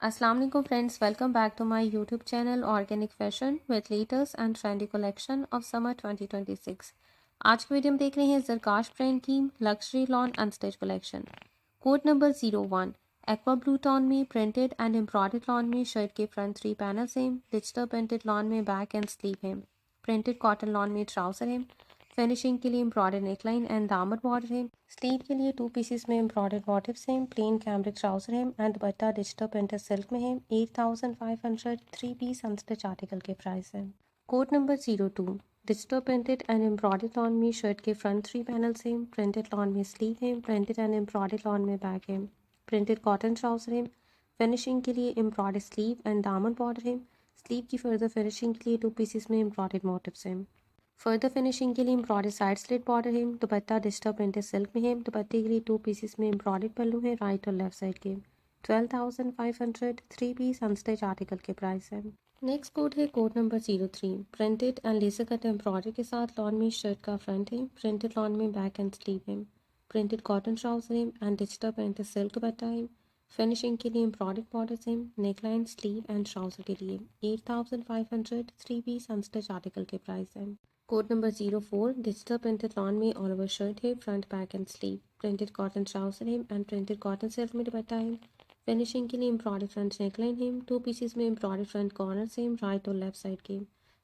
अस्सलाम वालेकुम friends, welcome back to my YouTube channel organic fashion with latest and trendy collection of summer 2026। आज की video में देख रहे हैं जरकाश ब्रांड की luxury lawn unstitch collection. Code number 01 aqua blue tone में प्रिंटेड एंड एम्ब्रॉयडर्ड लॉन में shirt के फ्रंट 3 पैनल्स हैं। डिजिटल प्रिंटेड लॉन में बैक एंड स्लीव है। प्रिंटेड कॉटन लॉन में ट्राउजर है। फिनिशिंग के लिए एम्ब्रॉयडर्ड नेकलाइन एंड दामन बॉर्डर है। स्लीव के लिए 2 पीसेस में एम्ब्रॉयडर्ड मोटिव्स हैं। प्लेन कैमरिक ट्राउजर है and dupatta digital printed silk में है। 8500 3 पीस अनस्टिच आर्टिकल के प्राइस है। Code number 02 digital printed and embroidered lawn में शर्ट के फ्रंट 3 पैनल्स हैं। प्रिंटेड लॉन में स्लीव है। प्रिंटेड एंड एम्ब्रॉयडर्ड लॉन में बैक है। प्रिंटेड कॉटन ट्राउजर है। फिनिशिंग के लिए एम्ब्रॉयडर्ड स्लीव एंड दामन बॉर्डर है। स्लीव की फर्दर फिनिशिंग के लिए 2 पीसेस में एम्ब्रॉयडर्ड मोटिव्स हैं। फर्दर फिनिशिंग के लिए एम्ब्रॉयडर्ड साइड स्लिट बॉर्डर है। दुपट्टा डिजिटल प्रिंटेड सिल्क में है। दुपट्टे के लिए 2 पीसेस में एम्ब्रॉयडर्ड पल्लू है राइट और लेफ्ट साइड के। 12,500 3 पीस अनस्टिच आर्टिकल के प्राइस है। नेक्स्ट कोड है code number 03 printed and laser cut embroidery के साथ लॉन में शर्ट का फ्रंट है। प्रिंटेड लॉन में बैक एंड स्लीव है। प्रिंटेड कॉटन ट्राउजर है and digital printed silk dupatta है। फिनिशिंग के लिए एम्ब्रॉयडर्ड बॉर्डर्स हैं। नेकलाइन स्लीव एंड ट्राउजर के लिए 8,500 3 पीस अनस्टिच आर्टिकल के प्राइस है। Code number 04 digital printed lawn में ऑल ओवर शर्ट है। Front back and sleeve. Printed cotton trouser है एंड प्रिंटेड कॉटन सिल्क में दुपट्टा है। फिनिशिंग के लिए एम्ब्रॉयडर्ड फ्रंट नेकलाइन है। 2 पीसेस में एम्ब्रॉयडर्ड फ्रंट कॉर्नर से राइट और लेफ्ट साइड के।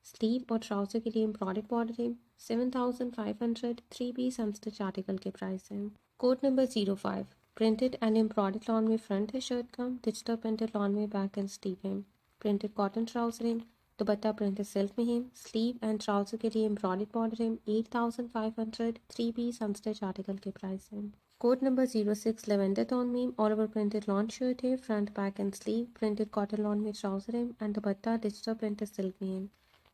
स्लीव और ट्राउजर के लिए एम्ब्रॉयडर्ड बॉर्डर है। 7,500 3 पीस अनस्टिच आर्टिकल के प्राइस है। Code number 05 printed and embroidered lawn में फ्रंट है शर्ट का। डिजिटल प्रिंटेड लॉन में बैक एंड स्लीव है। प्रिंटेड कॉटन ट्राउजर है। दुपट्टा प्रिंटेड सिल्क में है। स्लीव एंड ट्राउजर के लिए एम्ब्रॉयडर्ड बॉर्डर है। 8,500 3 पीस अनस्टिच आर्टिकल के प्राइस है। कोड नंबर 06 लेवेंडर टोन में all over printed lawn shirt है। Front back and sleeve. Printed cotton lawn में ट्राउजर है and dupatta digital printed silk में है।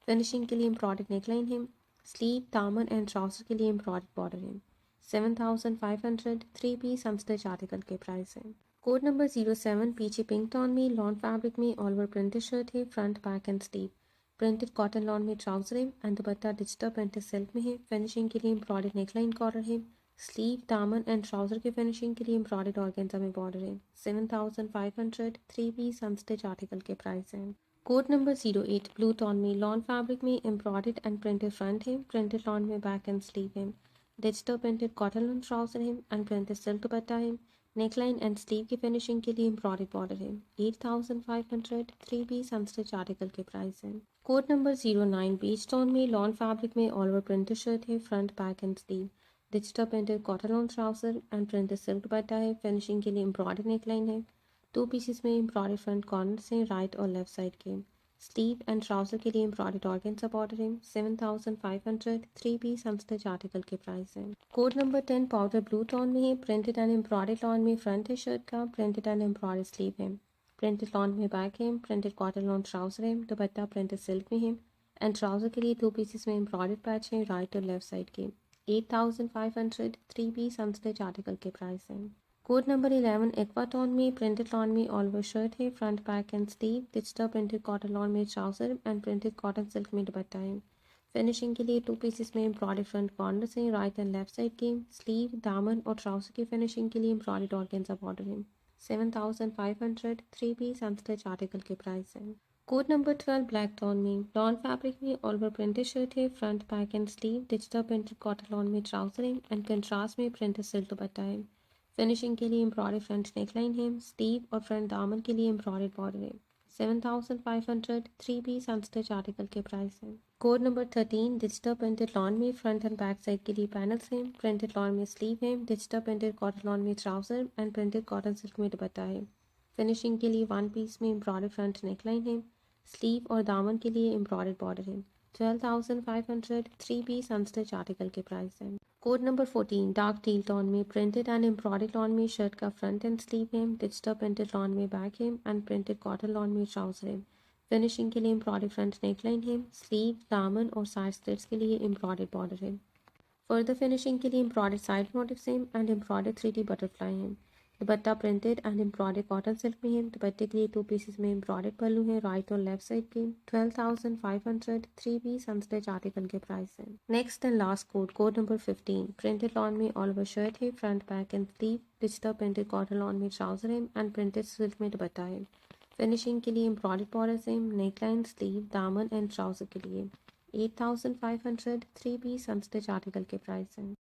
फिनिशिंग के लिए एम्ब्रॉयडर्ड नेकलाइन है। स्लीव दामन एंड ट्राउजर के लिए एम्ब्रॉयडर्ड बॉर्डर है। 7,500 3 पीस अनस्टिच आर्टिकल के प्राइस है। Code number 07 peach pink tone में लॉन फैब्रिक में ऑल ओवर प्रिंटेड शर्ट है। Front back and sleeve. Printed cotton lawn में ट्राउजर है and dupatta digital printed silk में है। फिनिशिंग के लिए एम्ब्रॉयडर्ड नेकलाइन कॉर्नर है। स्लीव दामन एंड ट्राउजर की फिनिशिंग के लिए एम्ब्रॉयडर्ड ऑर्गेन्जा में बॉर्डर है। 7,500 3 पीस अनस्टिच आर्टिकल के प्राइस है। कोड नंबर 08 ब्लू टोन में लॉन फैब्रिक में एम्ब्रॉयडर्ड एंड प्रिंटेड फ्रंट है। प्रिंटेड लॉन में बैक एंड स्लीव है। Digital printed cotton lawn trouser है एंड प्रिंटेड सिल्क दुपट्टा है। नेकलाइन एंड स्लीव की फिनिशिंग के लिए एम्ब्रॉयडर्ड बॉर्डर है। 8,500 3 पीस अनस्टिच आर्टिकल के प्राइस है। कोड नंबर 09 बीच टोन में लॉन फैब्रिक में ऑल ओवर प्रिंटेड शर्ट है। Front back and sleeve. Digital printed cotton lawn trouser and printed silk dupatta है। फिनिशिंग के लिए एम्ब्रॉयडर्ड नेकलाइन है। 2 पीसेस में एम्ब्रॉयडर्ड फ्रंट कॉर्नर से राइट और लेफ्ट साइड के। स्लीव एंड ट्राउजर के लिए एम्ब्रॉयडर्ड ऑर्गेन्जा बॉर्डर है। 7,500 3 पीस अनस्टिच आर्टिकल के प्राइस है। Code number 10 powder blue tone में है। प्रिंटेड एंड एम्ब्रॉयडर्ड लॉन में फ्रंट है शर्ट का। प्रिंटेड एंड एम्ब्रॉयडर्ड स्लीव है। प्रिंटेड लॉन में बैक है। प्रिंटेड कॉटन लॉन ट्राउजर है। दुपट्टा प्रिंटेड सिल्क में है एंड ट्राउजर के लिए 2 पीसेस में एम्ब्रॉयडर्ड पैच है राइट और लेफ्ट साइड के। 8,500 3 पीस अनस्टिच आर्टिकल के प्राइस है। कोड नंबर 11 एक्वा टोन में प्रिंटेड लॉन में ऑल ओवर शर्ट है। Front back and sleeve. Digital printed cotton lawn में trouser and printed cotton silk में दुपट्टा है। फिनिशिंग के लिए 2 पीसेस में एम्ब्रॉयडर्ड फ्रंट कॉर्नर से राइट एंड लेफ्ट साइड के। स्लीव दामन और ट्राउजर की फिनिशिंग के लिए एम्ब्रॉयडर्ड ऑर्गेन्जा बॉर्डर है। 7,500 3 पीस अनस्टिच आर्टिकल के प्राइस है। कोड नंबर 12 ब्लैक टोन में लॉन फैब्रिक में ऑल ओवर प्रिंटेड शर्ट है। Front back and sleeve. Digital printed cotton lawn में ट्राउजर है एंड कंट्रास्ट में प्रिंटेड सिल्क दुपट्टा है। फिनिशिंग के लिए एम्ब्रॉयडर्ड फ्रंट नेकलाइन है। स्लीव और फ्रंट दामन के लिए एम्ब्रॉयडर्ड बॉर्डर है। 7,500 3 पीस अनस्टिच आर्टिकल के प्राइस है। Code number 13 digital printed lawn में फ्रंट एंड बैक साइड के लिए पैनल्स हैं। प्रिंटेड लॉन में स्लीव है। डिजिटल प्रिंटेड कॉटन लॉन में trouser and printed cotton silk में दुपट्टा है। फिनिशिंग के लिए 1 पीस में एम्ब्रॉयडर्ड फ्रंट नेकलाइन है। स्लीव और दामन के लिए एम्ब्रॉयडर्ड बॉर्डर है। 12,500 3 पीस अनस्टिच आर्टिकल के प्राइस है। Code number 14 dark teal tone में प्रिंटेड एंड एम्ब्रॉयडर्ड लॉन में शर्ट का फ्रंट एंड स्लीव है। डिजिटल प्रिंटेड लॉन में बैक है एंड प्रिंटेड कॉटन लॉन में ट्राउजर है। फिनिशिंग के लिए एम्ब्रॉयडर्ड फ्रंट नेकलाइन है। स्लीव दामन और साइड स्लिट्स के लिए एम्ब्रॉयडर्ड बॉर्डर है। फर्दर फिनिशिंग के लिए एम्ब्रॉयडर्ड साइड मोटिव्स हैं एंड एम्ब्रॉयडर्ड 3D बटरफ्लाई हैं। दुपट्टा printed and embroidered cotton silk में है। दुपट्टे के लिए 2 पीसेस में एम्ब्रॉयडर्ड पल्लू है राइट और लेफ्ट साइड के। 12,500 3 पीस अनस्टिच आर्टिकल के प्राइस है। Next and last code code number 15 printed lawn में ऑल ओवर शर्ट है। Front back and sleeve. Digital printed cotton lawn में ट्राउजर है एंड प्रिंटेड सिल्क में दुपट्टा है। फिनिशिंग के लिए embroidered border same, neckline, sleeve, दामन एंड ट्राउज़र के लिए 8500 3 पीस अनस्टिच आर्टिकल के प्राइस हैं।